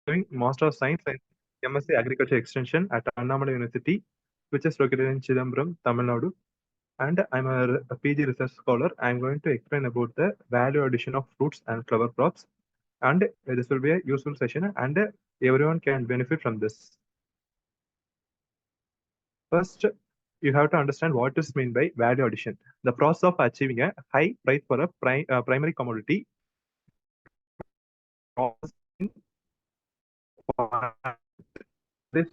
pursuing Master of Science in MSc Agriculture Extension at Annamalai University, which is located in Chidambaram, Tamil Nadu. And I'm a PG research scholar. I'm going to explain about the value addition of fruits and flower crops. And this will be a useful session, and everyone can benefit from this. First, you have to understand what is meant by value addition. The process of achieving a high price for a primary commodity. This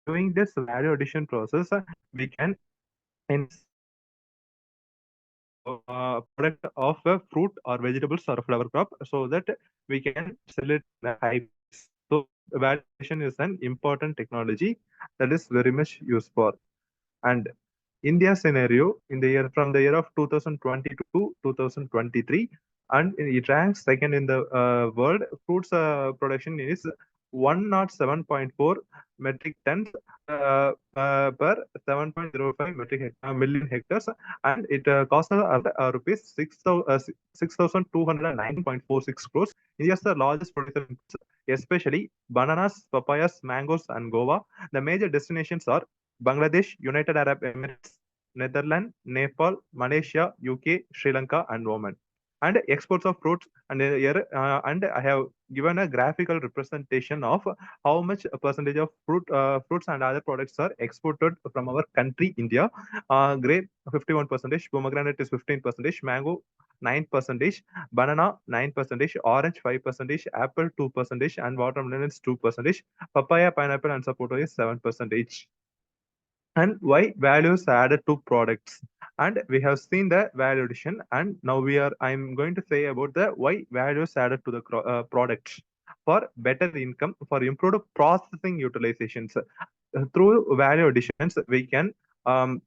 Doing this value addition process, we can product of a fruit or vegetables or a flower crop so that we can sell it at a high price. So valuation is an important technology that is very much used for. And India scenario in the year from the year of 2020 to 2023, and it ranks second in the world. Fruits production is 107.4 metric tons per 7.05 million hectares, and it costs rupees 6,209.46 crores. India is the largest producer, especially bananas, papayas, mangoes, and guava. The major destinations are Bangladesh, United Arab Emirates, Netherlands, Nepal, Malaysia, UK, Sri Lanka, and Oman. And exports of fruits, and here and I have given a graphical representation of how much a percentage of fruits and other products are exported from our country, India. Grape 51%, pomegranate is 15%, mango 9%, banana 9%, orange 5%, apple 2%, and watermelon is 2%. Papaya, pineapple, and sapota is 7%. And why values added to products, and we have seen the value addition, and now I'm going to say about the why values added to the products. For better income, for improved processing utilizations. Through value additions, we can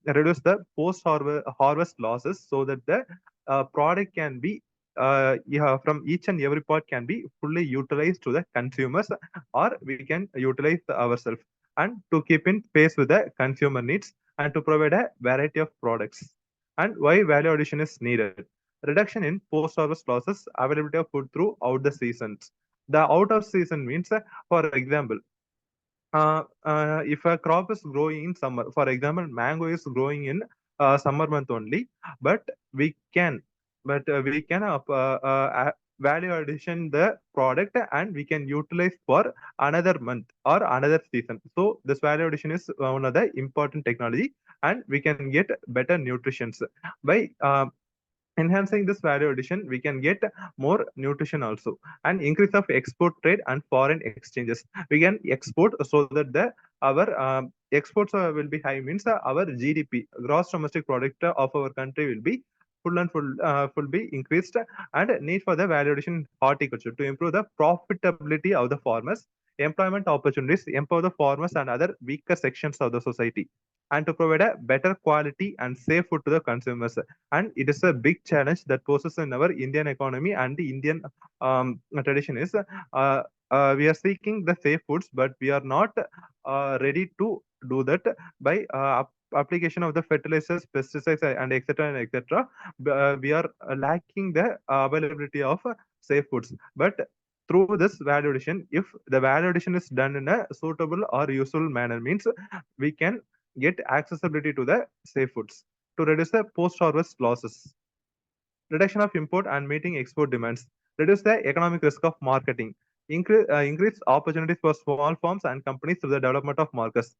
reduce the post harvest losses so that the product can be from each and every part can be fully utilized to the consumers, or we can utilize ourselves, and to keep in pace with the consumer needs, and to provide a variety of products. And why value addition is needed. Reduction in post-harvest losses, availability of food throughout the seasons. The out of season means, for example, if a crop is growing in summer, for example, mango is growing in summer month only, but we can, we can value addition the product, and we can utilize for another month or another season. So this value addition is one of the important technology, and we can get better nutrition by enhancing this value addition. We can get more nutrition also, and increase of export trade and foreign exchanges. We can export so that the our exports will be high, means our GDP, gross domestic product of our country, will be full be increased. And need for the value addition in horticulture to improve the profitability of the farmers, employment opportunities, empower the farmers and other weaker sections of the society, and to provide a better quality and safe food to the consumers. And it is a big challenge that poses in our Indian economy, and the Indian tradition is we are seeking the safe foods, but we are not ready to do that by application of the fertilizers, pesticides, and etc. and etc. We are lacking the availability of safe foods. But through this value addition, if the value addition is done in a suitable or useful manner, means we can get accessibility to the safe foods to reduce the post-harvest losses. Reduction of import and meeting export demands. Reduce the economic risk of marketing. Increase opportunities for small firms and companies through the development of markets,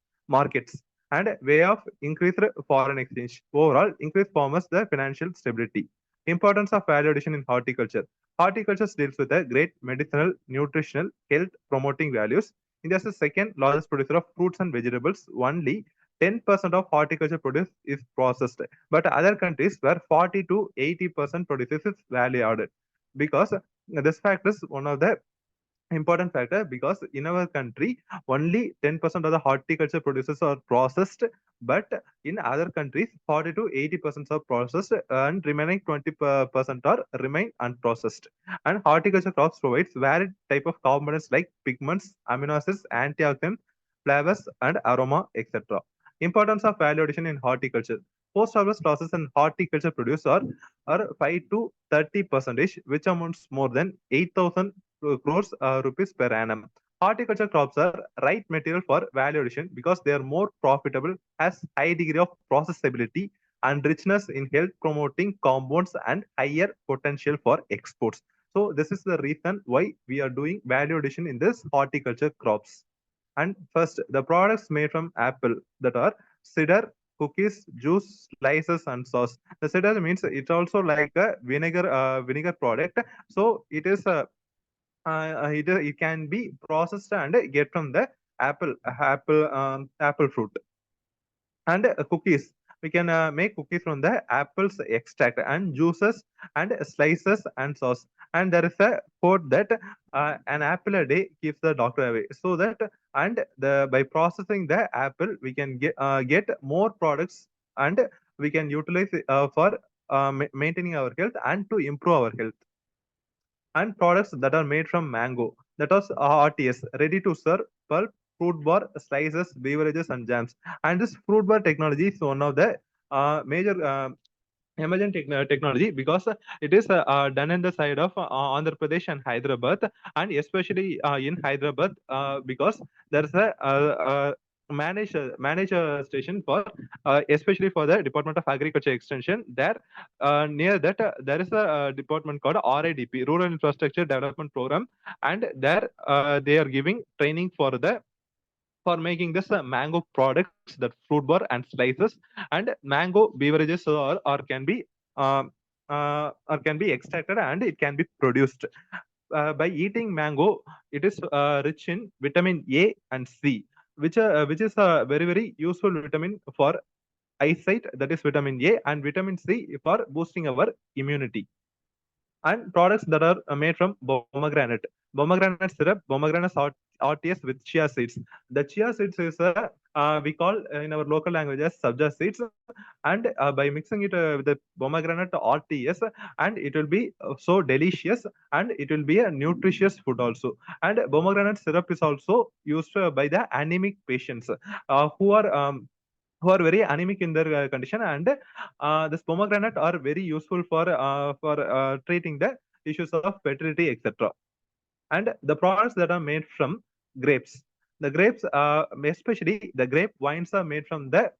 and way of increased foreign exchange. Overall, increase farmers the financial stability. Importance of value addition in horticulture. Horticulture deals with the great medicinal, nutritional, health promoting values. India is the second largest producer of fruits and vegetables. Only 10% of horticulture produce is processed, but other countries where 40 to 80% produces is value added. Because this fact is one of the important factor, because in our country only 10% of the horticulture produces are processed, but in other countries 40 to 80% are processed, and remaining 20% are remain unprocessed. And horticulture crops provides varied type of components like pigments, amino acids, antioxidants, flavors, and aroma, etc. Importance of value addition in horticulture. Post-harvest losses in horticulture produce are 5 to 30%, which amounts more than 8,000 crores rupees per annum. Horticulture crops are right material for value addition because they are more profitable, has high degree of processability and richness in health promoting compounds and higher potential for exports. So this is the reason why we are doing value addition in this horticulture crops. And first, the products made from apple that are cider, cookies, juice, slices, and sauce. The cider means it's also like a vinegar product. So it can be processed and get from the apple fruit. And cookies, we can make cookies from the apples extract and juices and slices and sauce. And there is a quote that an apple a day keeps the doctor away. So that and the by processing the apple we can get more products, and we can utilize it, for maintaining our health and to improve our health. And products that are made from mango. That was RTS, ready to serve pulp, fruit bar, slices, beverages, and jams. And this fruit bar technology is one of the major emergent technology because it is done in the side of Andhra Pradesh and Hyderabad, and especially in Hyderabad because there is a manage station for especially for the Department of Agriculture Extension. There near that there is a department called RIDP, Rural Infrastructure Development Program, and there they are giving training for making this mango products, that fruit bar and slices, and mango beverages, or can be extracted and it can be produced. By eating mango, it is rich in vitamin A and C, which is a very useful vitamin for eyesight. That is vitamin A, and vitamin C for boosting our immunity. And products that are made from pomegranate syrup, RTS with chia seeds. The chia seeds is we call in our local language as sabja seeds, and by mixing it with the pomegranate RTS, and it will be so delicious, and it will be a nutritious food also. And pomegranate syrup is also used by the anemic patients who are very anemic in their condition, and this pomegranate are very useful for treating the issues of fertility, etc. And the products that are made from grapes, the grapes especially the grape wines are made from the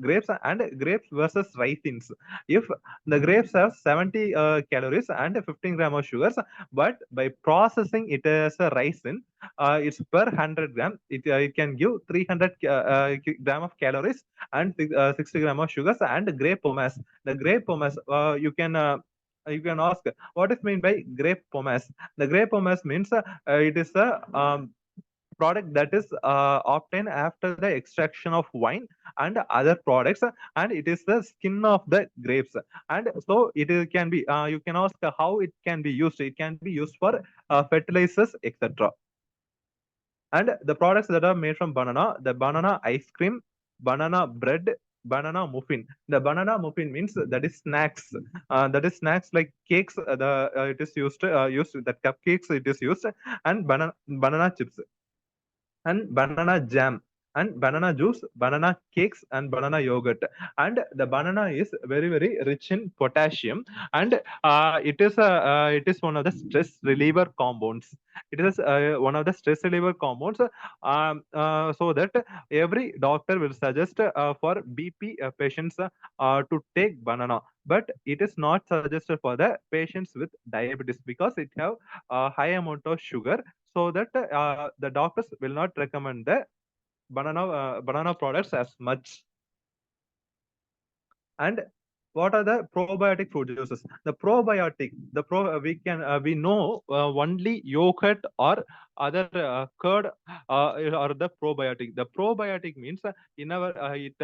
grapes, and grapes versus raisins. If the grapes have 70 calories and 15 gram of sugars, but by processing it as a raisin, it's per 100 gram it can give 300 gram of calories and 60 gram of sugars. And grape pomace, the grape pomace, you can ask what is meant by grape pomace. The grape pomace means it is a product that is obtained after the extraction of wine and other products, and it is the skin of the grapes. And so can be you can ask how it can be used. It can be used for fertilizers, etc. And the products that are made from banana, the banana ice cream, banana bread, banana muffin. The banana muffin means that is snacks. That is snacks like cakes. The it is used that cupcakes it is used, and banana chips, and banana jam, and banana juice, banana cakes, and banana yogurt. And the banana is very rich in potassium, and it is one of the stress reliever compounds. It is one of the stress reliever compounds, so that every doctor will suggest for BP patients to take banana, but it is not suggested for the patients with diabetes because it have a high amount of sugar, so that the doctors will not recommend the banana products as much. And what are the probiotic fruit juices? The probiotic, the pro we can we know only yogurt or other curd or the probiotic. The probiotic means in our it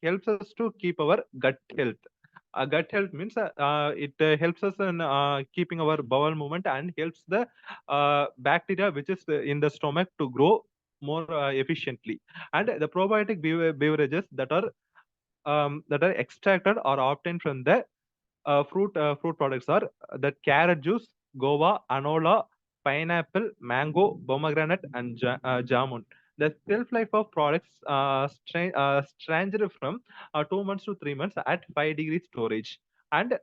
helps us to keep our gut health. Gut health means it helps us in keeping our bowel movement, and helps the bacteria which is in the stomach to grow more efficiently. And the probiotic beverages that are extracted or obtained from the fruit products are the carrot juice, guava, anola, pineapple, mango, pomegranate, and jamun. The shelf life of products ranged from 2 months to 3 months at 5 degree storage. And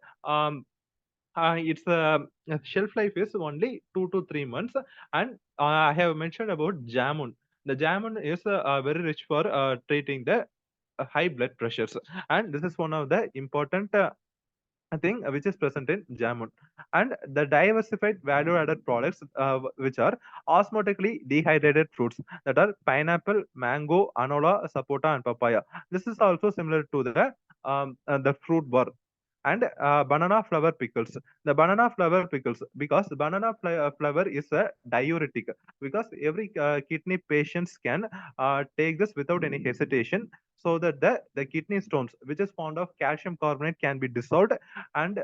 its shelf life is only 2 to 3 months. And I have mentioned about jamun. The jamun is very rich for treating the high blood pressures, and this is one of the important thing which is present in jamun. And the diversified value added products which are osmotically dehydrated fruits, that are pineapple, mango, anola, sapota, and papaya. This is also similar to the fruit bar. And banana flower pickles. The banana flower pickles, because banana flower is a diuretic, because every kidney patients can take this without any hesitation, so that the kidney stones which is formed of calcium carbonate can be dissolved, and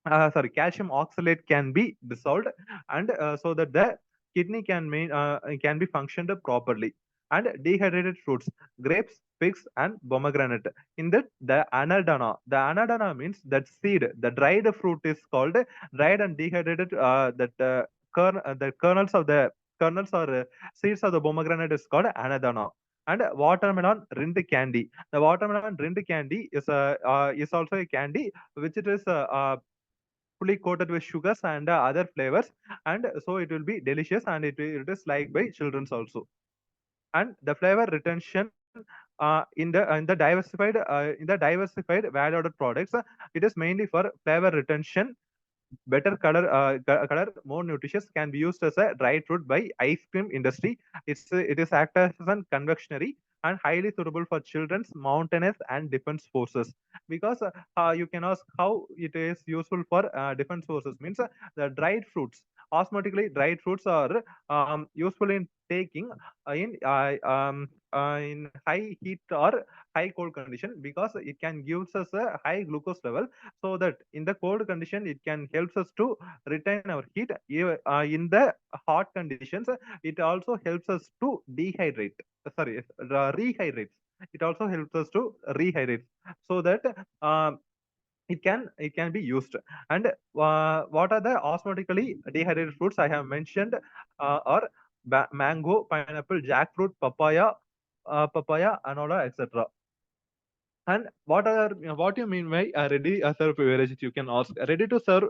sorry, calcium oxalate can be dissolved, and so that the kidney can be functioned properly. And dehydrated fruits, grapes, figs, and pomegranate. In that, the anadana means that seed. The dried fruit is called dried and dehydrated. The kernels or seeds of the pomegranate is called anadana. And watermelon rind candy. The watermelon rind candy is also a candy which it is fully coated with sugars and other flavors, and so it will be delicious, and it is liked by children also. And the flavor retention in the diversified value added products, it is mainly for flavor retention, better color, more nutritious, can be used as a dried fruit by ice cream industry. It is act as an confectionery, and highly suitable for children's mountainous and defense forces. Because you can ask how it is useful for defense forces means the dried fruits, osmotically dried fruits are useful in taking in high heat or high cold condition, because it can gives us a high glucose level, so that in the cold condition it can helps us to retain our heat. In the hot conditions, it also helps us to dehydrate, sorry, rehydrates. It also helps us to rehydrate, so that it can be used. And what are the osmotically dehydrated fruits I have mentioned are mango, pineapple, jackfruit, papaya, anola, etc. And what you mean by ready serve beverages? You can ask. Ready to serve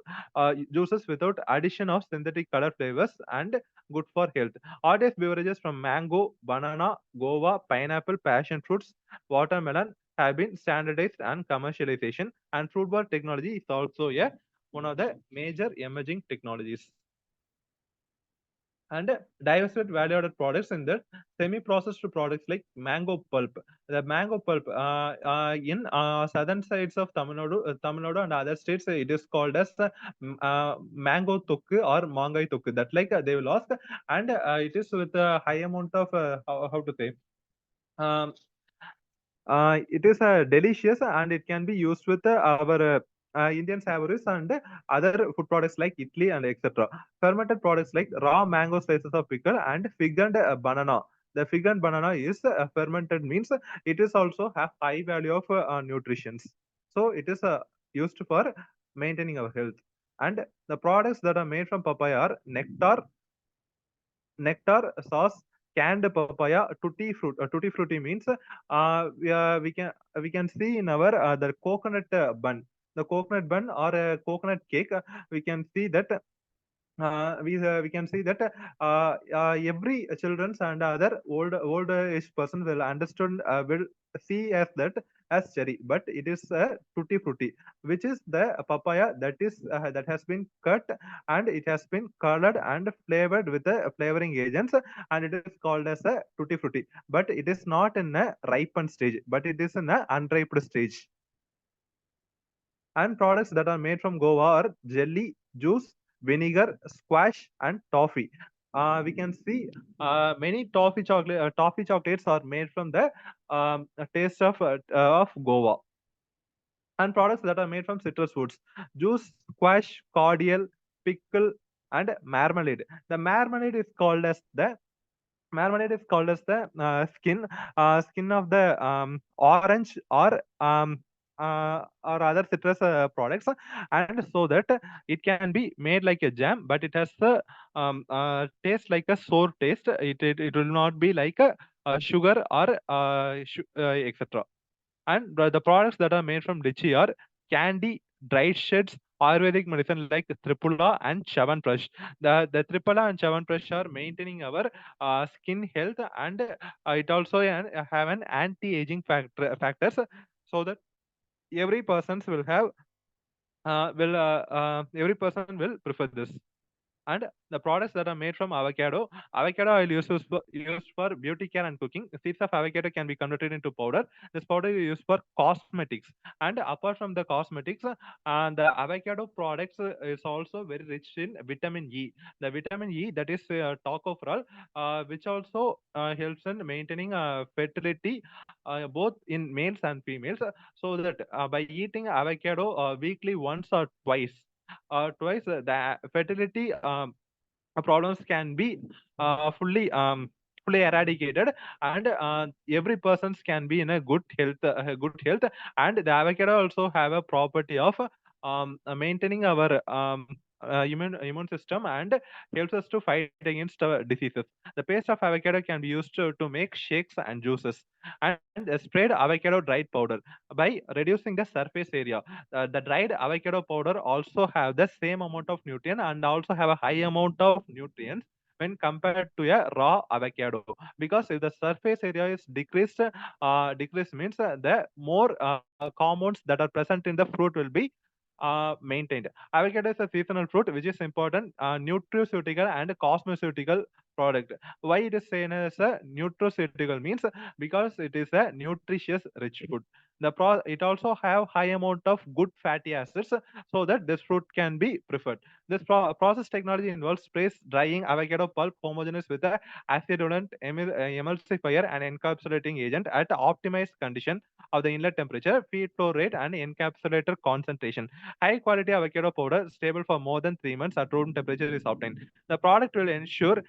juices without addition of synthetic color flavors and good for health. Orders beverages from mango, banana, guava, pineapple, passion fruits, watermelon have been standardized and commercialization. And fruit bar technology is also one of the major emerging technologies. And diversified value-added products in the semi-processed products like mango pulp. The mango pulp in southern sides of Tamil Nadu and other states, it is called as mango tokku or mangai tokku. That like they will ask, and it is with a high amount of how to say. Um, it is delicious, and it can be used with our Indian savories and other food products like idli and etc. Fermented products like raw mango slices of pickle and fig and banana. The fig and banana is fermented means it is also have high value of nutrition. So it is used for maintaining our health. And the products that are made from papaya are nectar sauce, canned papaya, tutti fruit. Tutti frutti means we can see in our the coconut bun, the coconut bun or a coconut cake. We can see that we can see that every children's and other old age person will see as that as cherry, but it is a tutti frutti, which is the papaya that has been cut, and it has been colored and flavored with the flavoring agents, and it is called as a tutti frutti. But it is not in a ripened stage, but it is in a unripened stage. And products that are made from guava are jelly, juice, vinegar, squash, and toffee. We can see many toffee chocolates are made from the taste of guava. And products that are made from citrus fruits, juice, squash, cordial, pickle, and marmalade. The marmalade is called as the skin of the orange or other citrus products, and so that it can be made like a jam, but it has the taste like a sour taste. It will not be like a sugar or etc. And the products that are made from lychee are candy, dried sheds, Ayurvedic medicine like Tripura and Chyawanprash. The Tripura and Chyawanprash are maintaining our skin health, and it also have an factors, so that every persons will have will every person will prefer this. And the products that are made from avocado oil used for beauty care and cooking. Seeds of avocado can be converted into powder. This powder is used for cosmetics. And apart from the cosmetics, the avocado products is also very rich in vitamin E. The vitamin E, that is tocopherol, which also helps in maintaining fertility, both in males and females. So that by eating avocado weekly once or twice, the fertility problems can be fully eradicated, and every persons can be in a good health. And the avocado also have a property of maintaining our immune system, and helps us to fight against diseases. The paste of avocado can be used to make shakes and juices. And sprayed avocado dried powder, by reducing the surface area. The dried avocado powder also have the same amount of nutrient, and also have a high amount of nutrients when compared to a raw avocado. Because if the surface area is decreased means the more compounds that are present in the fruit will be maintained. Avocado is a seasonal fruit which is important nutraceutical and cosmeceutical product. Why it is seen as a nutraceutical means, because it is a nutritious rich food. It also have high amount of good fatty acids, so that this fruit can be preferred. This process technology involves sprays drying avocado pulp homogeneous with a acidulent emulsifier and encapsulating agent at optimized condition of the inlet temperature, feed flow rate, and encapsulator concentration. High quality avocado powder stable for more than 3 months at room temperature is obtained. The product will ensure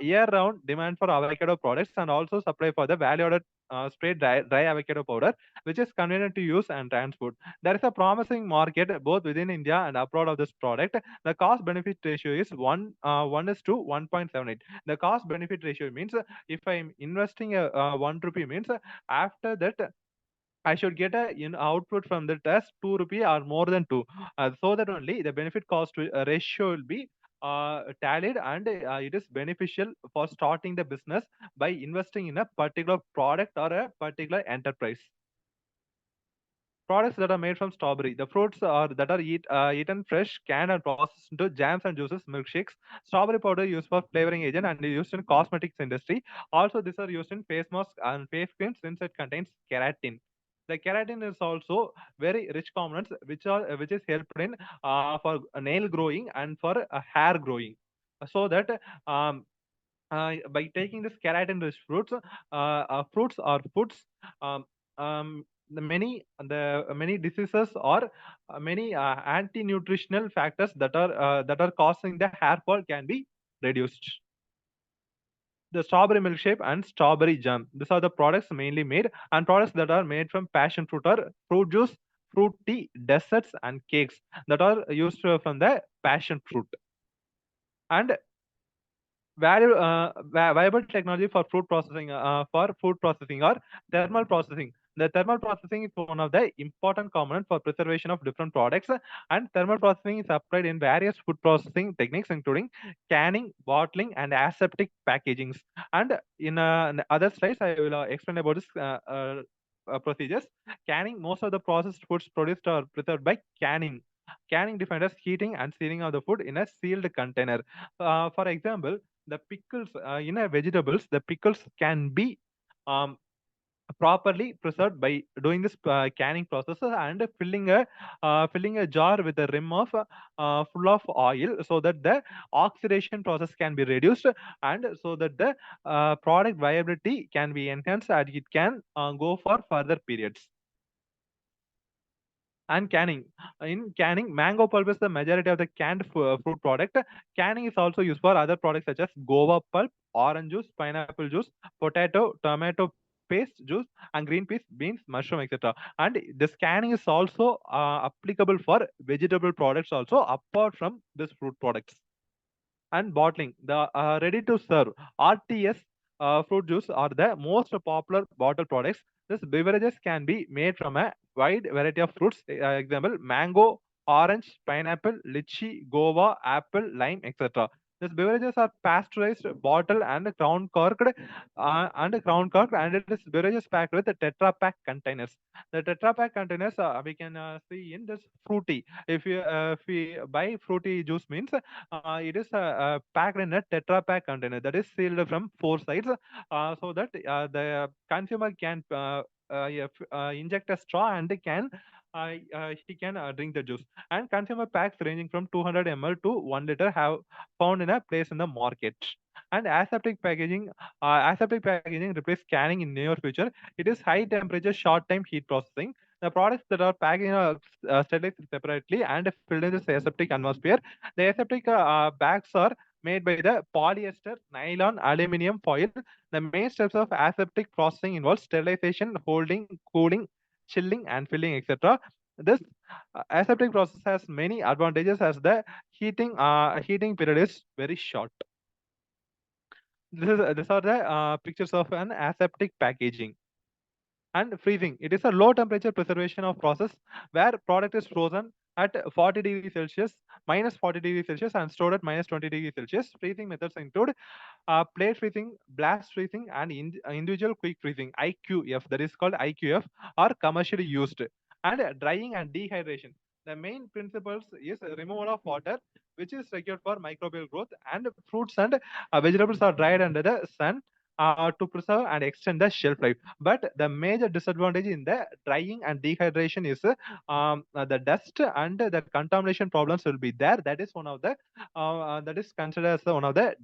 year-round demand for avocado products, and also supply for the value-added spray dry avocado powder, which is convenient to use and transport. There is a promising market both within India and abroad of this product. The cost benefit ratio is 1 is to 1.78. The cost benefit ratio means if I'm investing 1 rupee means after that I should get a output from the test 2 rupee or more than two, so that only the benefit cost ratio will be tallied, and it is beneficial for starting the business by investing in a particular product or a particular enterprise. Products that are made from strawberry. The fruits are that are eaten fresh, canned, and processed into jams and juices, milkshakes. Strawberry powder used for flavoring agent and used in cosmetics industry. Also, these are used in face masks and face creams since it contains keratin. The keratin is also very rich components which is helped in for nail growing and for hair growing. So that by taking this keratin-rich fruits or foods, um, the many diseases or many anti-nutritional factors that are causing the hair fall can be reduced. The strawberry milkshake and strawberry jam. These are the products mainly made, and products that are made from passion fruit or fruit juice, fruit tea, desserts, and cakes that are used from the passion fruit. And viable technology for food processing or thermal processing. The thermal processing is one of the important components for preservation of different products, and thermal processing is applied in various food processing techniques, including canning, bottling, and aseptic packagings. And in the other slides, I will explain about this procedures. Canning: most of the processed foods produced are preserved by canning. Canning defined as heating and sealing of the food in a sealed container. For example, the pickles in a vegetables, the pickles can be um, properly preserved by doing this canning process, and filling a jar with a rim of full of oil, so that the oxidation process can be reduced, and so that the product viability can be enhanced, and it can go for further periods. And canning. In canning, mango pulp is the majority of the canned fruit product. Canning is also used for other products such as guava pulp, orange juice, pineapple juice, potato, tomato paste juice, and green peas, beans, mushroom, etc. And this canning is also applicable for vegetable products also, apart from this fruit products. And bottling, the ready to serve, RTS fruit juice are the most popular bottle products. These beverages can be made from a wide variety of fruits. Example: mango, orange, pineapple, lychee, guava, apple, lime, etc. These beverages are pasteurized, bottled, and it is beverages packed with Tetra Pak containers. The Tetra Pak containers we can see in this fruity. If we buy fruity juice means it is packed in a Tetra Pak container that is sealed from four sides, so that the consumer can inject a straw and he can drink the juice. And consumer packs ranging from 200 ml to 1 liter have found in a place in the market. And aseptic packaging replaces canning in near future. It is high temperature, short time heat processing. The products that are packed sterilized separately and filled in this aseptic atmosphere. The aseptic bags are made by the polyester, nylon, aluminum foil. The main steps of aseptic processing involve sterilization, holding, cooling, chilling, and filling, etc. This aseptic process has many advantages as the heating period is very short. These are the pictures of an aseptic packaging. And freezing, it is a low temperature preservation of process where product is frozen at 40 degrees Celsius, minus 40 degrees Celsius, and stored at minus 20 degrees Celsius. Freezing methods include plate freezing, blast freezing, and individual quick freezing (IQF), that is called IQF, are commercially used. And drying and dehydration. The main principles is removal of water, which is required for microbial growth, and fruits and vegetables are dried under the sun to preserve and extend the shelf life. But the major disadvantage in the drying and dehydration is the dust and the contamination problems will be there. That is one of the that is considered as one of the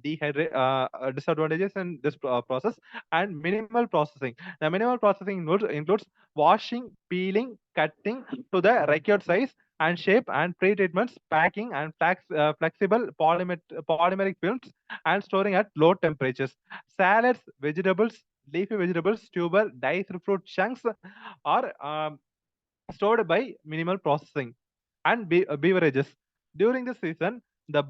disadvantages in this process. And minimal processing. The minimal processing includes washing, peeling, cutting to the required size and shape, and pre-treatments, packing, and flexible polymeric films, and storing at low temperatures. Salads, vegetables, leafy vegetables, tuber, diced fruit chunks are stored by minimal processing. And beverages. During the season, the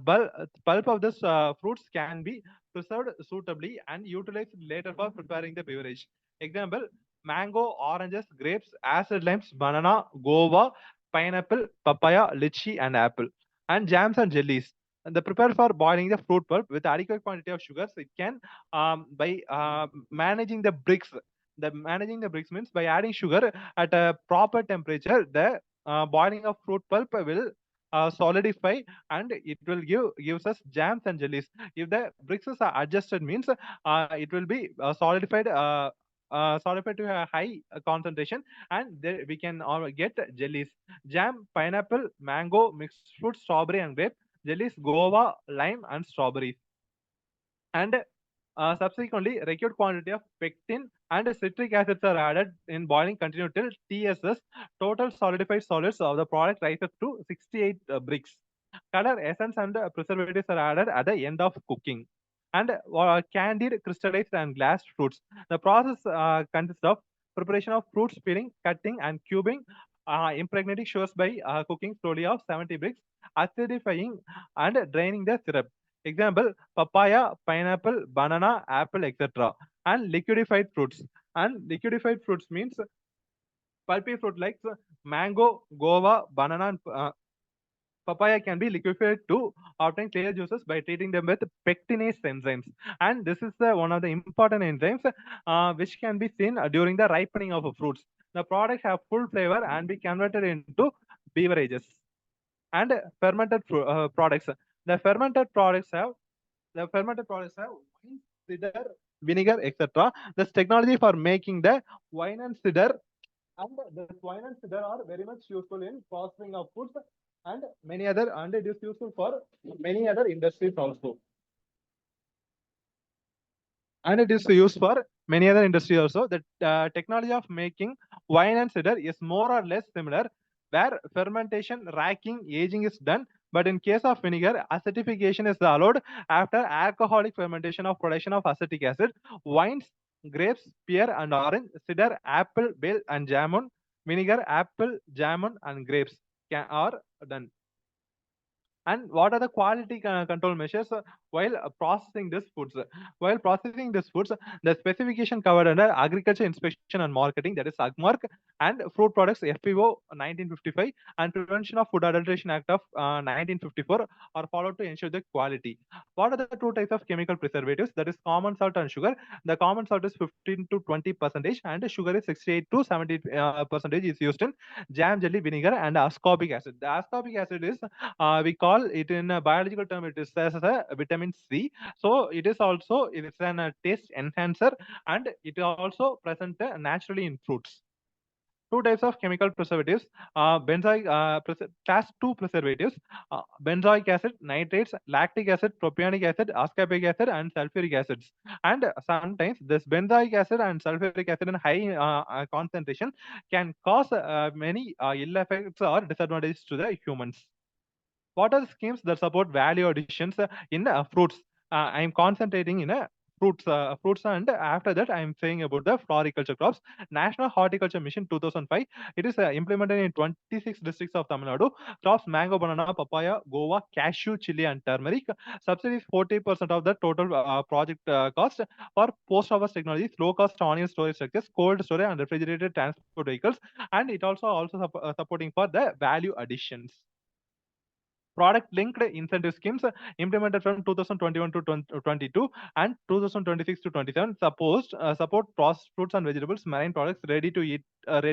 pulp of the fruits can be preserved suitably and utilized later for preparing the beverage. Example: mango, oranges, grapes, acid limes, banana, guava, pineapple, papaya, lychee, and apple. And jams and jellies. And the prepare for boiling the fruit pulp with adequate quantity of sugars. It can by managing the bricks. The managing the bricks means by adding sugar at a proper temperature, the boiling of fruit pulp will solidify, and it will gives us jams and jellies. If the bricks are adjusted means it will be solidified to a high concentration, and there we can get jellies. Jam: pineapple, mango, mixed fruit, strawberry, and grape. Jellies: guava, lime, and strawberries. And subsequently, required quantity of pectin and citric acids are added in boiling continue till TSS. Total solidified solids of the product rises to 68 bricks. Color, essence, and preservatives are added at the end of cooking. And candied, crystallized, and glassed fruits. The process consists of preparation of fruits, peeling, cutting, and cubing, impregnating sugars by cooking slowly of 70 bricks, acidifying, and draining the syrup. Example: papaya, pineapple, banana, apple, etc. And liquidified fruits. And liquidified fruits means pulpy fruit like mango, guava, banana, and papaya can be liquefied to obtain clear juices by treating them with pectinase enzymes. And this is one of the important enzymes which can be seen during the ripening of fruits. The products have full flavor and be converted into beverages. And fermented products. The fermented products have wine, cider, vinegar, etc. This technology for making the wine and cider, and this wine and cider are very much useful in processing of foods and and it is useful for many other industries also. And it is used for many other industries also. The technology of making wine and cider is more or less similar, where fermentation, racking, aging is done. But in case of vinegar, acidification is allowed after alcoholic fermentation of production of acetic acid. Wines, grapes, pear, and orange; cider, apple, bale, and jamon; vinegar, apple, jamon, and grapes are done. And what are the quality control measures while processing these foods? While processing these foods, the specification covered under Agriculture Inspection and Marketing, that is AGMARC, and Fruit Products FPO 1955, and Prevention of Food Adulteration Act of 1954 are followed to ensure the quality. What are the two types of chemical preservatives? That is common salt and sugar. The common salt is 15 to 20 percentage, and sugar is 68 to 70 percentage is used in jam, jelly, vinegar, and ascorbic acid. The ascorbic acid is we call it in a biological term, it is as a vitamin C. So it is also, it is an taste enhancer, and it also present naturally in fruits. Two types of chemical preservatives: class 2 preservatives, benzoic acid, nitrates, lactic acid, propionic acid, ascorbic acid, and sulfuric acids. And sometimes this benzoic acid and sulfuric acid in high concentration can cause many ill effects or disadvantages to the humans. What are the schemes that support value additions in fruits? I am concentrating in fruits, and after that I am saying about the floriculture crops. National Horticulture Mission 2005. It is implemented in 26 districts of Tamil Nadu. Crops mango, banana, papaya, guava, cashew, chili, and turmeric. Subsidies 40% of the total project cost for post-harvest technologies, low-cost onion storage structures, cold storage, and refrigerated transport vehicles. And it also supporting for the value additions. Product linked incentive schemes implemented from 2021 to 2022 and 2026 to 27 support processed fruits and vegetables, marine products, ready to eat and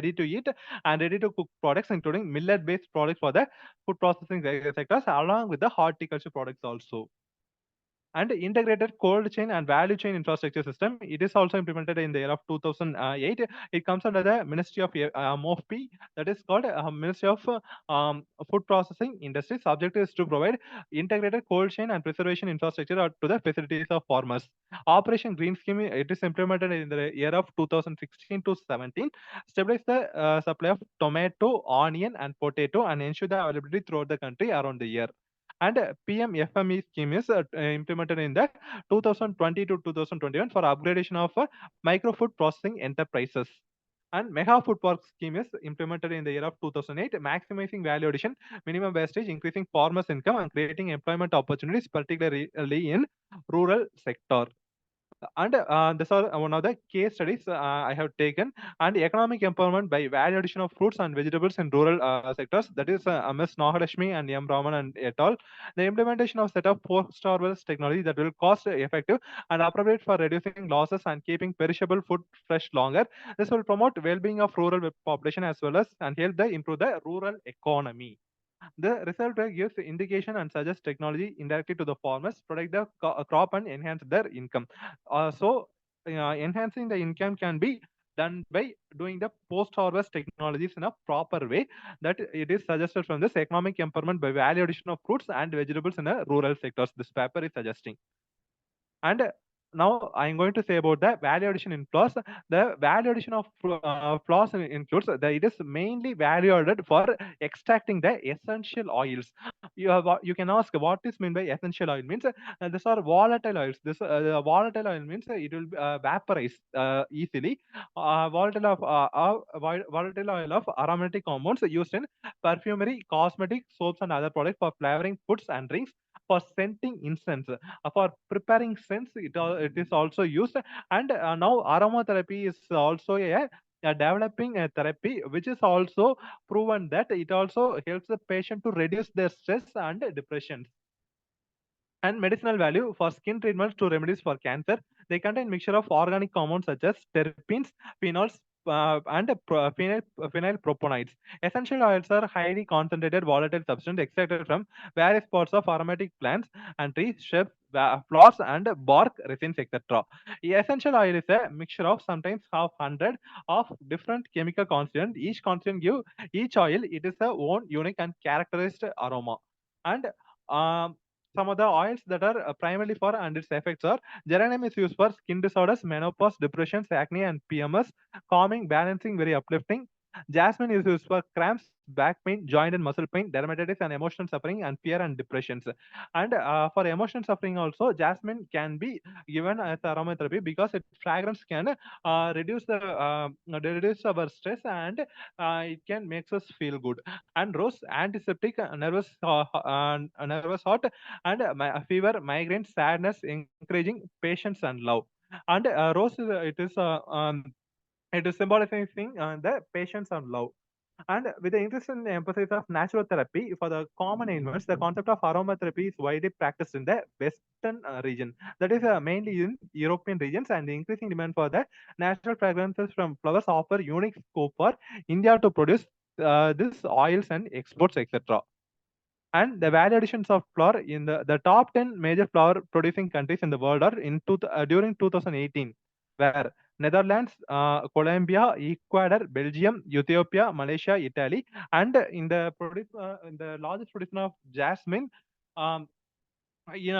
ready to cook products, including millet based products for the food processing sectors, along with the horticulture products also. And integrated cold chain and value chain infrastructure system. It is also implemented in the year of 2008. It comes under the Ministry of MOFP, that is called Ministry of Food Processing Industry. Subject is to provide integrated cold chain and preservation infrastructure to the facilities of farmers. Operation Green Scheme, it is implemented in the year of 2016 to 17. Stabilize the supply of tomato, onion, and potato, and ensure the availability throughout the country around the year. And PMFME scheme is implemented in the 2020 to 2021 for upgradation of micro food processing enterprises. And Mega Food Park scheme is implemented in the year of 2008, maximizing value addition, minimum wastage, increasing farmers' income, and creating employment opportunities, particularly in rural sector. And these are one of the case studies I have taken. And economic empowerment by value addition of fruits and vegetables in rural sectors. That is Ms. Nahalashmi and M. Raman and et al. The implementation of set of post-harvest technology that will cost effective and appropriate for reducing losses and keeping perishable food fresh longer. This will promote well-being of rural population as well as and help the improve the rural economy. The result gives indication and suggests technology indirectly to the farmers, protect the crop and enhance their income. Enhancing the income can be done by doing the post-harvest technologies in a proper way that it is suggested from this economic empowerment by value addition of fruits and vegetables in a rural sectors. This paper is suggesting. And now I'm going to say about the value addition in flours. The value addition of flours includes that it is mainly value added for extracting the essential oils. You can ask what is meant by essential oil means. These are volatile oils. This the volatile oil means it will vaporize easily. Volatile oil of aromatic compounds used in perfumery, cosmetic, soaps, and other products for flavoring foods and drinks, for scenting incense, for preparing scents. It is also used. And now aromatherapy is also a developing a therapy which is also proven that it also helps the patient to reduce their stress and depression. And medicinal value for skin treatments to remedies for cancer. They contain mixture of organic compounds such as terpenes, phenols, and phenyl proponides. Essential oils are highly concentrated volatile substance extracted from various parts of aromatic plants and trees, shrubs, flowers, and bark, resins, etc. Essential oil is a mixture of sometimes half hundred of different chemical constituents. Each constituent give each oil it is a own unique and characterized aroma. And um, some of the oils that are primarily for and its effects are: geranium is used for skin disorders, menopause, depression, acne, and PMS, calming, balancing, very uplifting. Jasmine is used for cramps, back pain, joint and muscle pain, dermatitis, and emotional suffering, and fear and depressions. And for emotional suffering also, jasmine can be given as aromatherapy because its fragrance can reduce our stress, and it can makes us feel good. And rose antiseptic, nervous hot, and fever, migraine, sadness, encouraging patience and love. And rose is it is symbolizing the patience and love. And with the interest and emphasis of natural therapy for the common ailments, the concept of aromatherapy is widely practiced in the Western region. That is mainly in European regions, and the increasing demand for the natural fragrances from flowers offer unique scope for India to produce these oils and exports, etc. And the value additions of flour in the top 10 major flour producing countries in the world are during 2018, where Netherlands, Colombia, Ecuador, Belgium, Ethiopia, Malaysia, Italy, and in the largest producer of jasmine, um, in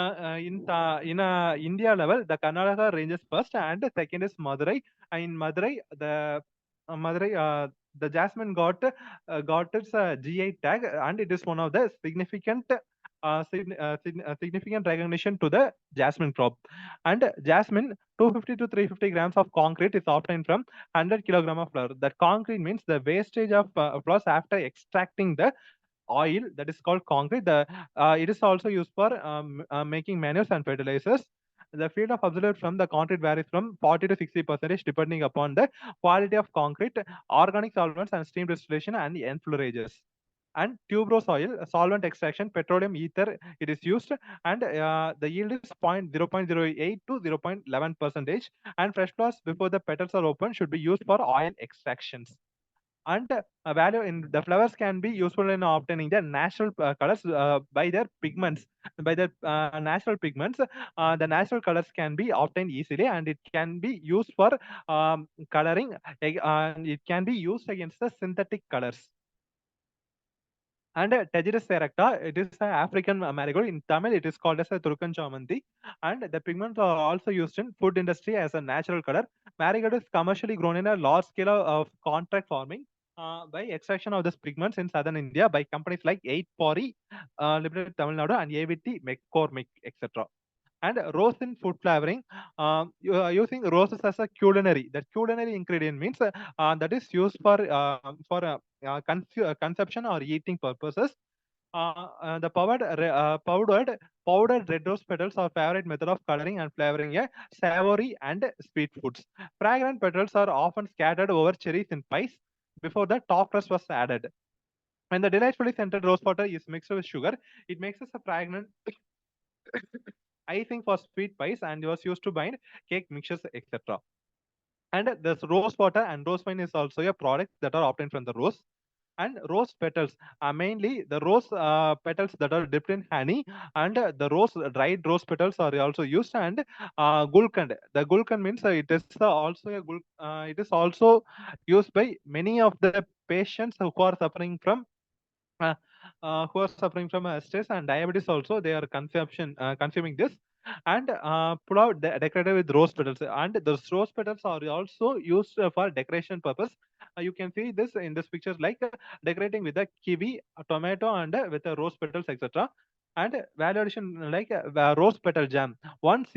India level, the Karnataka ranges first, and second is Madurai. In Madurai, the jasmine got its GI tag, and it is one of the significant recognition to the jasmine crop. And jasmine, 250 to 350 grams of concrete is obtained from 100 kilogram of flour. That concrete means the wastage of flour after extracting the oil, that is called concrete. It is also used for making manures and fertilizers. The field of observed from the concrete varies from 40 to 60% depending upon the quality of concrete, organic solvents, and steam distillation and enfluorages. And tuberose oil, solvent extraction, petroleum ether, it is used, and the yield is 0.08 to 0.11 percentage. And fresh flowers before the petals are open should be used for oil extractions. And value in the flowers can be useful in obtaining the natural colors by their pigments. By their natural pigments, the natural colors can be obtained easily, and it can be used for coloring, and it can be used against the synthetic colors. And Tejiris erecta, it is an African marigold. In Tamil, it is called as a Turkan chamanti. And the pigments are also used in food industry as a natural color. Marigold is commercially grown in a large scale of contract farming by extraction of these pigments in southern India by companies like 8 Pori, Limited Tamil Nadu, and AVT, McCormick, etc. And rose in food flavoring, using roses as a culinary. That culinary ingredient means that is used for consumption or eating purposes. The powdered red rose petals are favorite method of coloring and flavoring a savory and sweet foods. Fragrant petals are often scattered over cherries in pies before the top crust was added. When the delightfully scented rose water is mixed with sugar, it makes us a fragrant icing for sweet pies, and was used to bind cake mixtures, etc. And this rose water and rose wine is also a product that are obtained from the rose. And rose petals are mainly the rose petals that are dipped in honey, and the dried rose petals are also used. And gulkand, the gulkand means it is also used by many of the patients uh, who are suffering from stress and diabetes also. They are consuming this. And pulao decorated with rose petals, and those rose petals are also used for decoration purpose. You can see this in this picture, like decorating with a kiwi, a tomato, and with the rose petals, etc. And value addition, like rose petal jam, once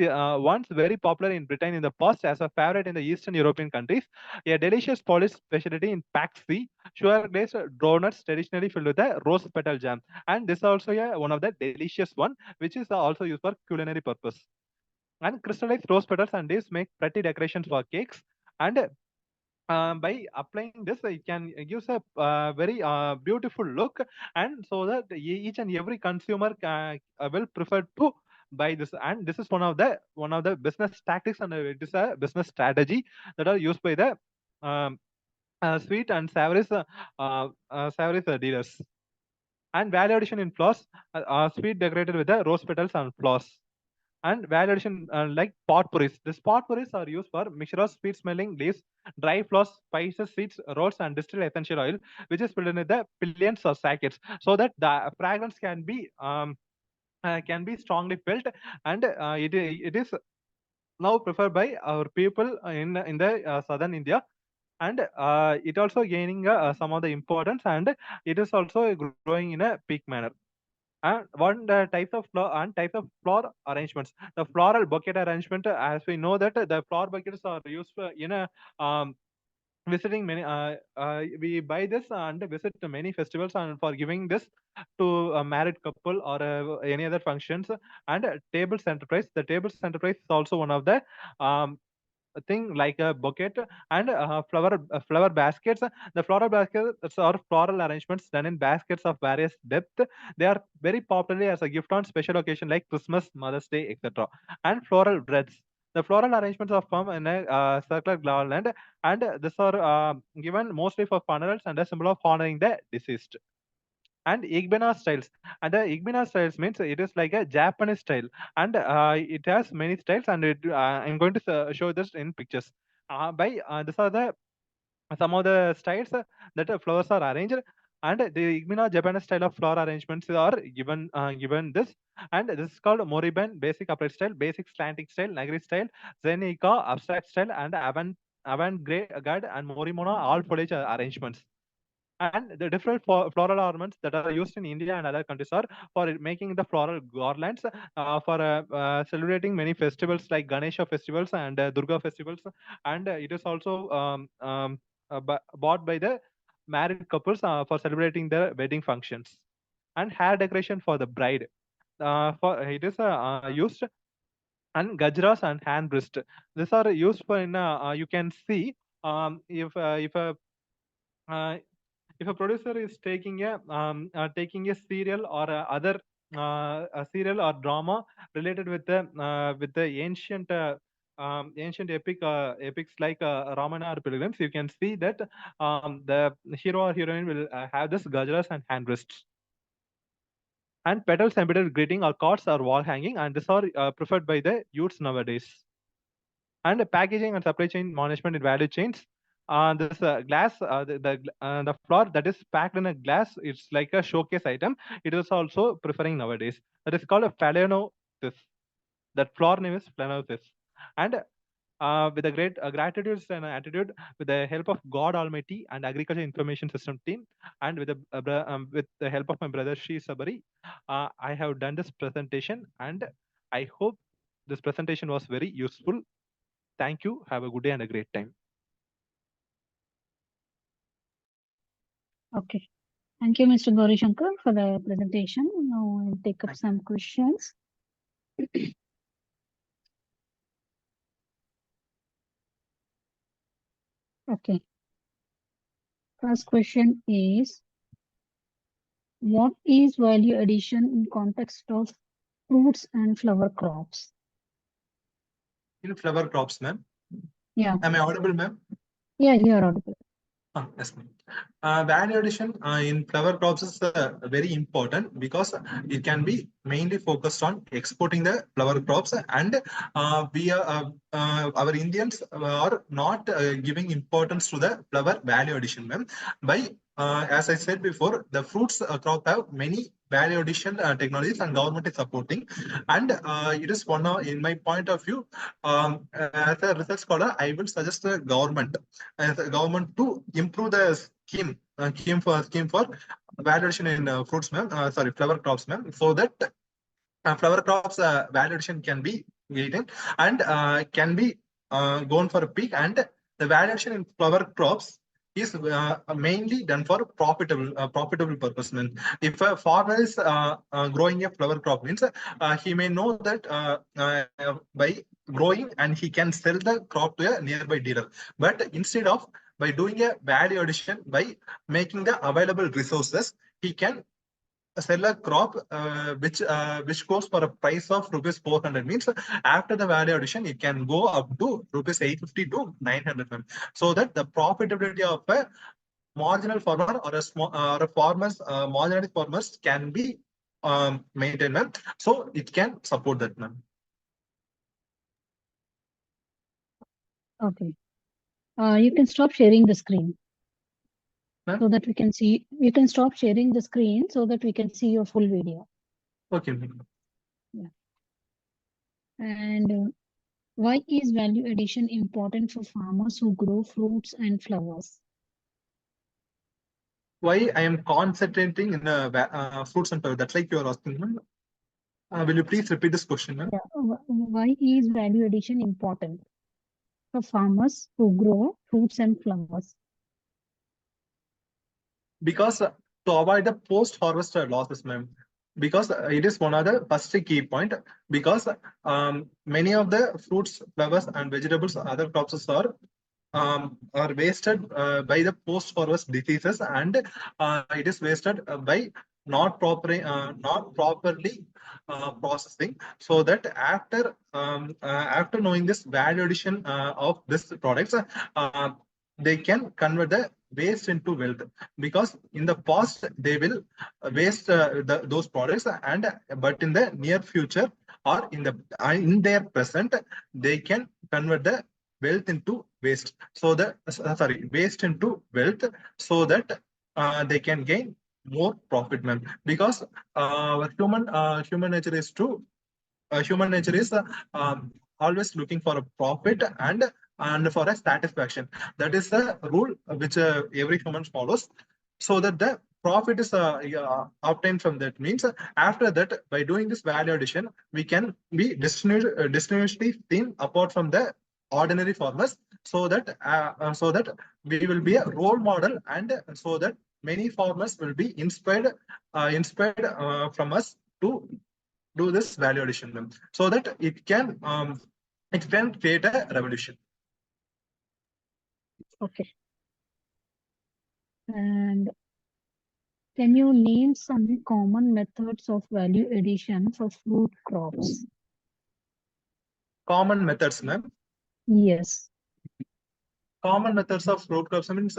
very popular in Britain in the past, as a favorite in the Eastern European countries, a delicious Polish specialty in Paxi, sugar glazed donuts traditionally filled with a rose petal jam. And this also one of the delicious one, which is also used for culinary purpose. And crystallized rose petals and leaves make pretty decorations for cakes. And by applying this, it can gives a very beautiful look, and so that each and every consumer will prefer to buy this. And this is one of the business tactics, and it is a business strategy that are used by the um, sweet and savory dealers. And value addition in floss, sweet decorated with the rose petals and floss. And value addition, like potpourris. These potpourris are used for mixture of sweet smelling leaves, dry floss, spices, seeds, rolls, and distilled essential oil, which is filled in with the pillions or sackets, so that the fragrance can be strongly felt. And it is now preferred by our people in the southern India. and it also gaining some of the importance, and it is also growing in a peak manner. And one types of flower and types of flower arrangements. The floral bouquet arrangement, as we know that the flower buckets are used in a visiting many we buy this and visit many festivals and for giving this to a married couple or any other functions. And table enterprise, the table enterprise is also one of the um, thing like a bouquet and flower baskets. The floral baskets are floral arrangements done in baskets of various depth. They are very popular as a gift on special occasion like Christmas, Mother's Day, etc. And floral wreaths. The floral arrangements are formed in a circular garland, and these are given mostly for funerals and a symbol of honoring the deceased. And Igbina styles. And the Igbina styles means it is like a Japanese style, and it has many styles. And I'm going to show this in pictures. By These are the some of the styles that flowers are arranged, and the Igbina Japanese style of flower arrangements are given this, and this is called Moribund, basic upright style, basic slanting style, Nagari style, Zenika abstract style, and avant-garde and Morimona all foliage arrangements. And the different floral ornaments that are used in India and other countries are for making the floral garlands for celebrating many festivals like Ganesha festivals and Durga festivals. And it is also bought by the married couples for celebrating their wedding functions. And hair decoration for the bride. For it is used, and gajras and hand wrist. These are used for in you can see uh, if a producer is taking a serial or other a serial or drama related with the ancient epics like Ramana or Pilgrims, you can see that the hero or heroine will have this gajaras and hand wrists. And petals embedded greeting or cards or wall hanging, and these are preferred by the youths nowadays. And packaging and supply chain management in value chains. This glass, the floor that is packed in a glass, it's like a showcase item. It is also preferring nowadays. That is called a phalaenopsis. That floor name is phalaenopsis. And with a great gratitude and attitude, with the help of God Almighty and Agriculture Information System team, and with the help of my brother Shri Sabari, I have done this presentation, and I hope this presentation was very useful. Thank you. Have a good day and a great time. Okay. Thank you, Mr. Gowri Shankar, for the presentation. Now I'll take up some questions. Okay. First question is, what is value addition in context of fruits and flower crops? In flower crops, ma'am. Yeah. Am I audible, ma'am? Yeah, you are audible. Yes, ma'am. Value addition in flower crops is very important because it can be mainly focused on exporting the flower crops, and we our Indians are not giving importance to the flower value addition, ma'am. By as I said before, the fruits crop have many value addition technologies, and government is supporting, and it is one of, in my point of view, as a research scholar, I will suggest the government to improve the scheme for valuation in fruits, ma'am. Sorry, flower crops, ma'am, so that flower crops valuation can be gained, and can be gone for a peak, and the valuation in flower crops is mainly done for profitable purpose. Mean, if a farmer is growing a flower crop, means he may know that by growing, and he can sell the crop to a nearby dealer. But instead of by doing a value addition, by making the available resources, he can sell a crop which goes for a price of rupees 400. Means after the value addition, it can go up to rupees 850 to 900, so that the profitability of a marginal farmer or a small or a farmers marginal farmers can be maintained, ma'am. So it can support that, ma'am. Okay. You can stop sharing the screen so that we can see. You can stop sharing the screen so that we can see your full video. Okay. Yeah. And Why is value addition important for farmers who grow fruits and flowers? Why I am concentrating in fruits and flowers? That's like you are asking, ma'am. Will you please repeat this question, ma'am? Yeah. Why is value addition important for farmers who grow fruits and flowers? Because to avoid the post-harvest losses, ma'am. Because it is one of the first key point. Because many of the fruits, flowers, and vegetables, other crops are wasted by the post-harvest diseases, and it is wasted by not properly processing. So that after knowing this value addition of this products, they can convert the waste into wealth, because in the past they will waste those products, and but in the near future or in their present, they can convert the wealth into waste, so that waste into wealth, so that they can gain more profit, ma'am. Because human nature is to human nature is always looking for a profit and for a satisfaction. That is the rule which every human follows, so that the profit is obtained from that. Means after that, by doing this value addition, we can be distinguished seen apart from the ordinary farmers, so that we will be a role model, and so that many farmers will be inspired from us to do this value addition, ma'am, so that it can create a revolution. Okay. And can you name some common methods of value addition for fruit crops? Common methods, ma'am. Yes. Common methods of fruit crops means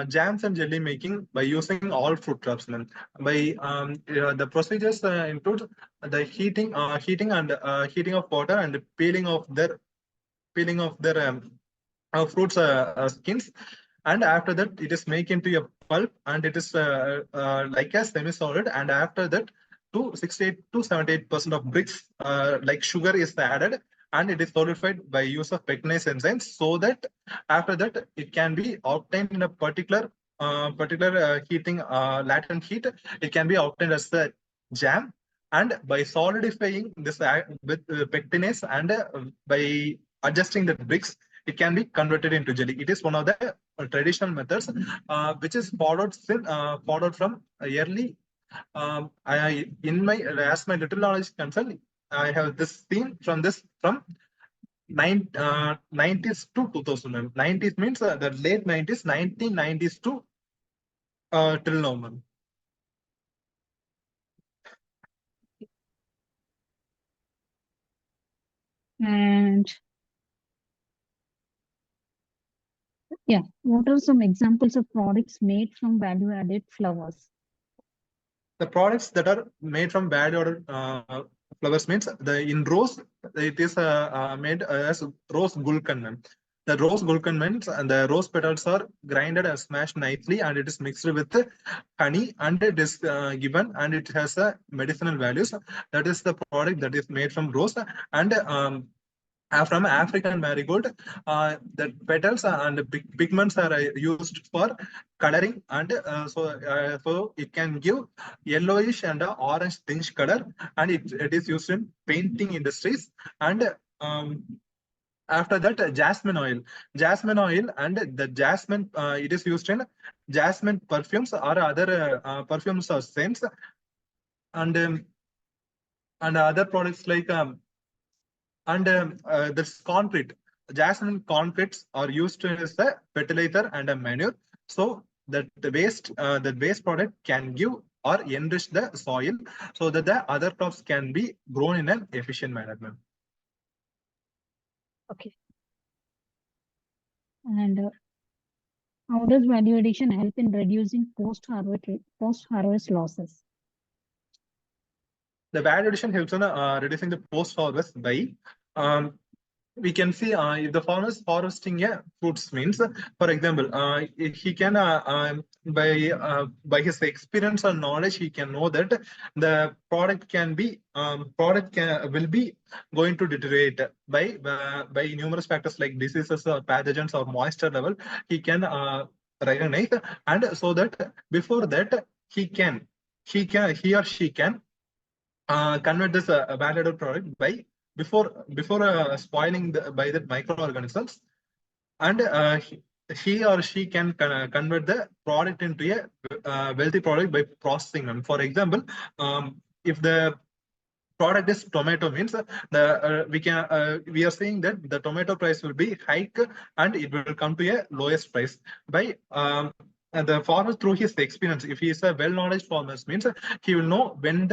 jams and jelly making by using all fruit crops, ma'am. By the procedures include the heating of water and peeling of their fruits skins, and after that it is made into a pulp, and it is like a semi-solid, and after that 68 to 78% of bricks like sugar is added, and it is solidified by use of pectinase enzymes, so that after that it can be obtained in a particular heating latent heat. It can be obtained as the jam, and by solidifying this with pectinase, and by adjusting the bricks, it can be converted into jelly. It is one of the traditional methods which is followed from early. In my as my little knowledge is concerned, I have this seen from 90s to 2000. 90s means the late 90s, 1990s to till now, ma'am. And yeah, what are some examples of products made from value-added flowers? The products that are made from value-added flowers means in rose, it is made as rose gulkan, ma'am. The rose gulkan means, and the rose petals are grinded and smashed nicely, and it is mixed with honey, and it is given, and it has medicinal values. That is the product that is made from rose, and from African marigold. The petals and the pigments are used for coloring, and so it can give yellowish and orange tinge color, and it is used in painting industries. And after that, jasmine oil, and the jasmine, it is used in jasmine perfumes or other perfumes or scents, and and other products like this concrete. Jasmine concretes are used as a fertilizer and a manure, so that the waste product can give or enrich the soil, so that the other crops can be grown in an efficient manner, ma'am. Okay. And how does value addition help in reducing post-harvest losses? The value addition helps in reducing the post harvest by um, we can see if the farmer is harvesting a fruits means, for example, he can by his experience or knowledge, he can know that the product can be will be going to deteriorate by numerous factors like diseases or pathogens or moisture level. He can recognize, and so that before that he or she can convert this validated product by before spoiling by the microorganisms, and he or she can convert the product into a wealthy product by processing them. For example, if the product is tomato means the we are saying that the tomato price will be hike and it will come to a lowest price by and the farmer through his experience. If he is a well-knowledge farmer means he will know when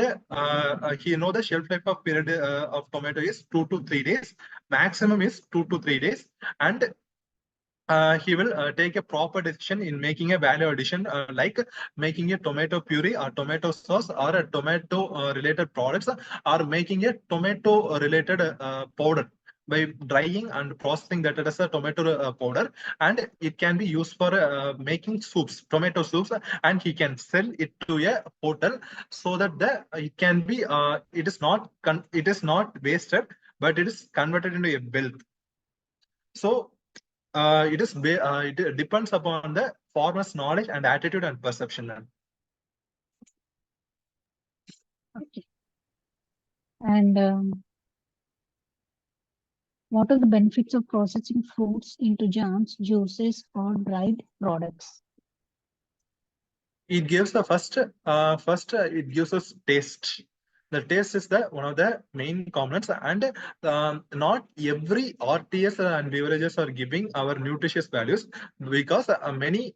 he know the shelf life of period of tomato is 2 to 3 days, maximum is 2 to 3 days, and he will take a proper decision in making a value addition, like making a tomato puree or tomato sauce or a tomato related products, or making a tomato related powder by drying and processing that as a tomato powder, and it can be used for making soups, tomato soups, and he can sell it to a hotel, so that the it can be it is not wasted, but it is converted into a wealth. So it depends upon the farmer's knowledge and attitude and perception. Okay. And what are the benefits of processing fruits into jams, juices, or dried products? It gives the first it gives us taste. The taste is the one of the main components, and not every RTS and beverages are giving our nutritious values, because many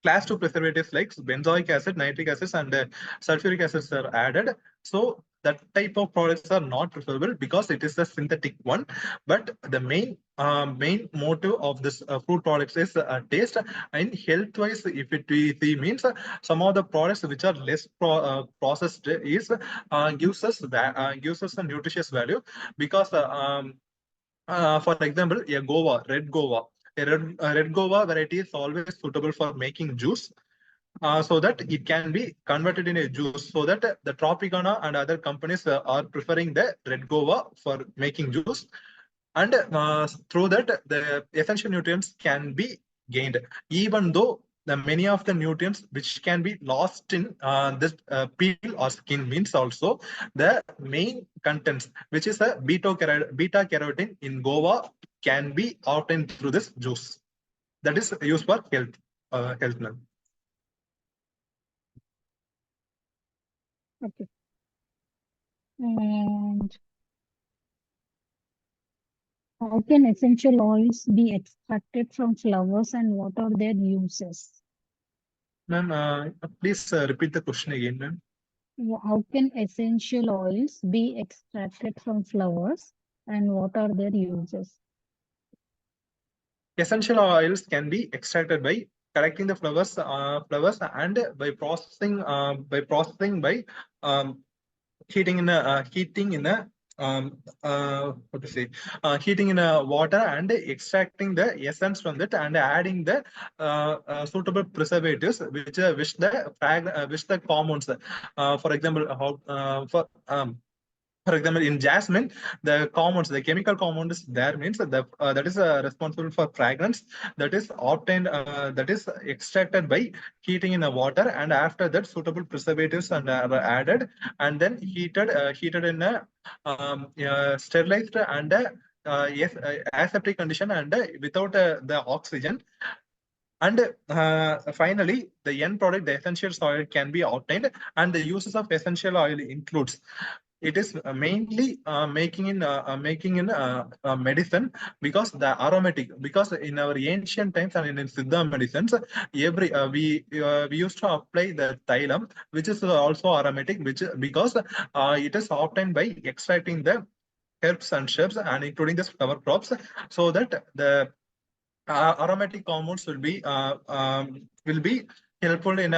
class 2 preservatives like benzoic acid, nitric acid, and sulfuric acids are added. So that type of products are not preferable because it is a synthetic one. But the main motive of this fruit products is taste and health wise. If it we see means some of the products which are less processed is gives us a nutritious value, because for example, red guava. A red guava variety is always suitable for making juice, so that it can be converted in a juice. So that the Tropicana and other companies are preferring the red guava for making juice, and through that the essential nutrients can be gained, even though the many of the nutrients which can be lost in this peel or skin means, also the main contents, which is a beta carotene in guava, can be obtained through this juice that is used for health. Okay. And how can essential oils be extracted from flowers, and what are their uses? Ma'am, please repeat the question again, ma'am. How can essential oils be extracted from flowers, and what are their uses? Essential oils can be extracted by collecting the flowers, and by processing by um, heating in a what to say heating in a water, and extracting the essence from that, and adding the suitable preservatives which the compounds, for example, for example, in jasmine, the chemical compound is there means that is responsible for fragrance, that is obtained, that is extracted by heating in a water, and after that suitable preservatives and are added, and then heated in a sterilized and yes, aseptic condition, and without the oxygen. And finally, the end product, the essential oil, can be obtained. And the uses of essential oil includes, it is mainly making in medicine, because the aromatic, because in our ancient times and in Siddha medicines, we used to apply the thylam, which is also aromatic, which because it is obtained by extracting the herbs and shrubs, and including the flower crops, so that the aromatic compounds will be helpful in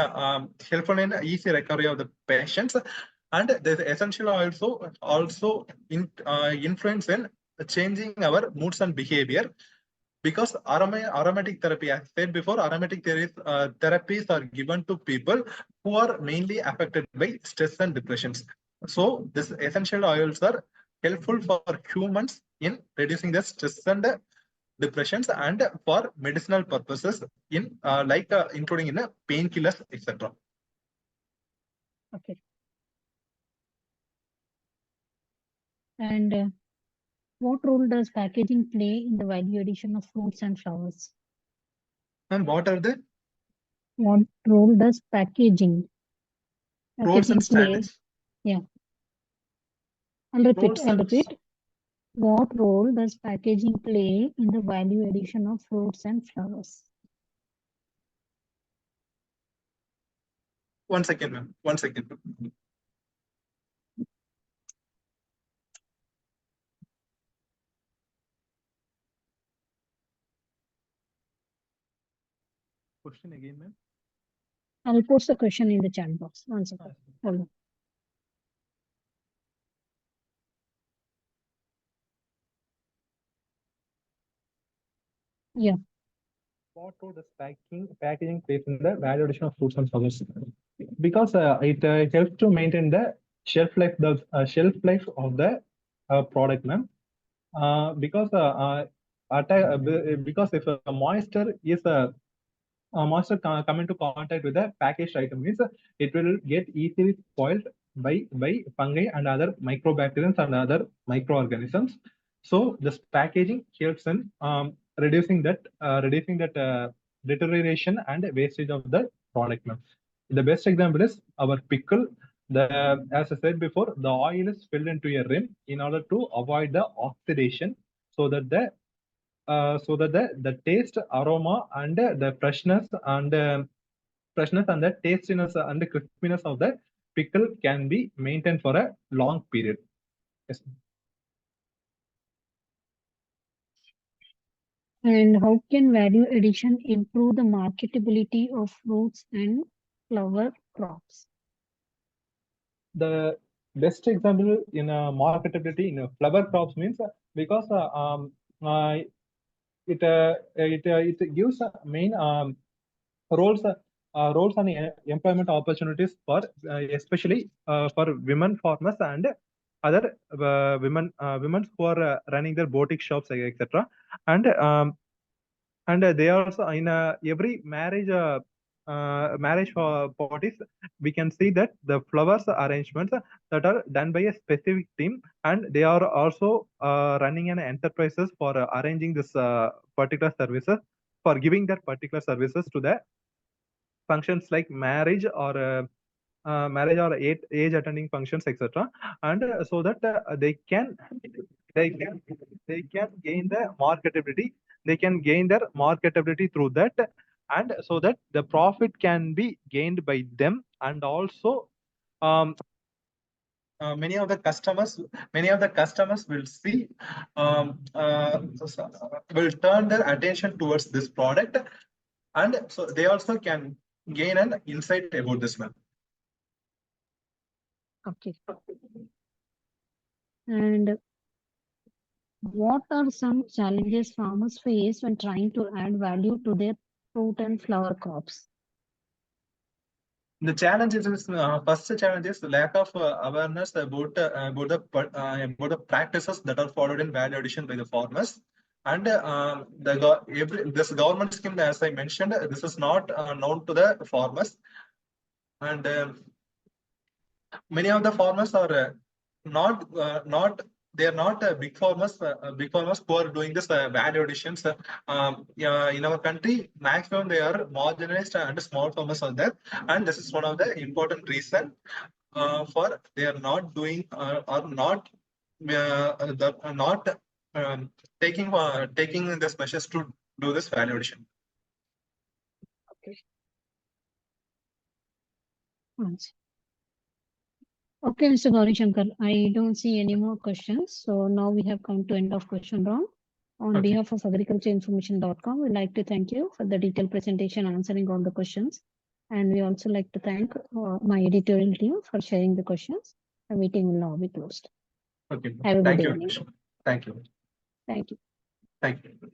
easy recovery of the patients. And the essential oil also influence in changing our moods and behavior. Because aromatic therapy, as said before, aromatic therapies are given to people who are mainly affected by stress and depressions. So these essential oils are helpful for humans in reducing the stress and depressions, and for medicinal purposes in including in painkillers, etc. Okay. And what role does packaging play in the value addition of fruits and flowers? And what are the What role does packaging roles and play? strategies? Yeah. I'll Roles repeat. What role does packaging play in the value addition of fruits and flowers? One second, ma'am. One second. Question again, ma'am. I'll post the question in the chat box. One second. Hold on. Yeah. What role does packaging plays in the value addition of fruits and flowers? Because it helps to maintain the shelf life of the product, ma'am. Because if moisture is moisture come into contact with the packaged item, means it will get easily spoiled by fungi and other microbacteriums and other microorganisms. So this packaging helps in reducing that deterioration and wastage of the product, ma'am. The best example is our pickle. As I said before, the oil is filled into a rim in order to avoid the oxidation, so that the taste, aroma, and the freshness and the tastiness and the crispiness of the pickle can be maintained for a long period. Yes. And how can value addition improve the marketability of fruits and flower crops? The best example in marketability in flower crops means because it gives main roles and employment opportunities for especially for women farmers and other women who are running their boutique shops, etc. And they are also in every marriage parties, we can see that the flowers arrangements that are done by a specific team, and they are also running an enterprises for arranging this particular services, for giving that particular services to the functions like marriage or age attending functions, etc. And so that they can they can gain the marketability, they can gain their marketability through that, and so that the profit can be gained by them. And also um, many of the customers will see will turn their attention towards this product, and so they also can gain an insight about this one. Okay. And what are some challenges farmers face when trying to add value to their fruit and flower crops? The challenge is first challenge is lack of awareness about the practices that are followed in value addition by the farmers. And this government scheme, as I mentioned, this is not known to the farmers, and many of the farmers are not they are not big farmers who are doing this value additions. In our country, maximum they are marginalized and small farmers are there, and this is one of the important reason for they are not doing or not taking this measures to do this value addition. Okay. Okay, Mr. Gowri Shankar, I don't see any more questions. So now we have come to end of question round. On behalf of agricultureinformation.com, we'd like to thank you for the detailed presentation answering all the questions. And we also like to thank my editorial team for sharing the questions. The meeting will now be closed. Okay. Have a Thank good you. evening. Thank you. Thank you. Thank you.